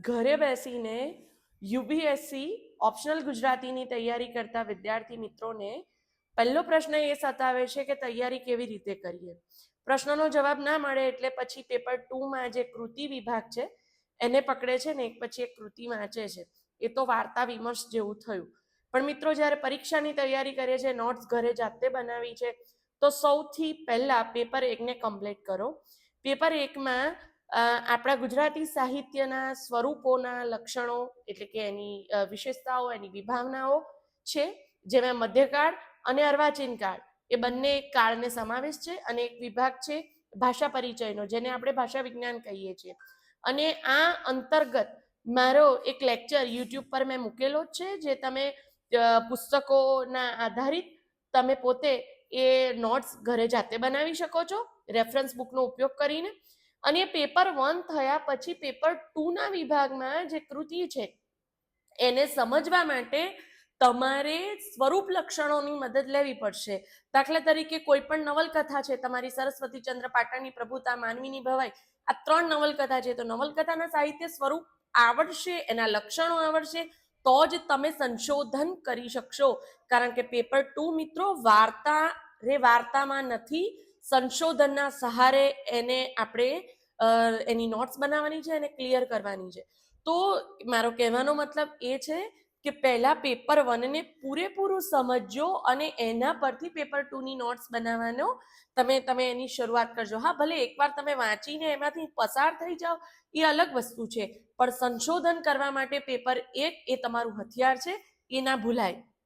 ઘરે બેસીને UPSC optional ગુજરાતીની તૈયારી કરતા વિદ્યાર્થી મિત્રોને પહેલો પ્રશ્ન એ સતાવે છે કે તૈયારી કેવી રીતે કરીએ. પ્રશ્નનો જવાબ ના મળે એટલે પછી પેપર 2માં જે કૃતિ વિભાગ છે એને પકડે છે ને એક પછી એક કૃતિ વાંચે છે. એ તો વાર્તા વિમર્શ જેવું થયું. પણ મિત્રો, જ્યારે પરીક્ષાની તૈયારી કરે છે, નોટ્સ ઘરે જાતે બનાવી છે, તો સૌથી પહેલા પેપર 1ને કમ્પ્લીટ કરો. પેપર 1માં આપણા ગુજરાતી સાહિત્યના સ્વરૂપોના લક્ષણો એટલે કે એની વિશેષતાઓ, એની વિભાવનાઓ છે, જેમાં મધ્યકાળ અને અર્વાચીન કાળ એ બંને એક કાળને સમાવેશ છે, અને એક વિભાગ છે ભાષા પરિચયનો, જેને આપણે ભાષા વિજ્ઞાન કહીએ છીએ. અને આ અંતર્ગત મારો એક લેક્ચર યુટ્યુબ પર મેં મૂકેલો જ છે, જે તમે પુસ્તકોના આધારિત તમે પોતે એ નોટ્સ ઘરે જાતે બનાવી શકો છો રેફરન્સ બુકનો ઉપયોગ કરીને. અને પેપર 1 થયા પછી પેપર 2ના વિભાગમાં જે કૃતિ છે એને સમજવા માટે તમારે સ્વરૂપ લક્ષણોની મદદ લેવી પડશે. દાખલા તરીકે કોઈ પણ નવલકથા છે, તમારી સરસ્વતીચંદ્ર પાટણની પ્રભુતા, માનવીની ભવાઈ, આ 3 નવલકથા છે, તો નવલકથાના સાહિત્ય સ્વરૂપ આવડશે, એના લક્ષણો આવડશે, તો જ તમે સંશોધન કરી શકશો. કારણ કે પેપર 2 મિત્રો વાર્તામાં નથી, સંશોધનના સહારે એને આપણે એની નોટ્સ બનાવવાની છે અને ક્લિયર કરવાની છે. તો મારો કહેવાનો મતલબ એ છે કે પહેલા પેપર 1ને પૂરેપૂરું સમજજો અને એના પરથી પેપર 2ની નોટ્સ બનાવવાનો તમે એની શરૂઆત કરજો. હા, ભલે એકવાર તમે વાંચીને એમાંથી પસાર થઈ જાઓ એ અલગ વસ્તુ છે, પણ સંશોધન કરવા માટે પેપર 1 એ તમારું હથિયાર છે, એ ના ભૂલાય.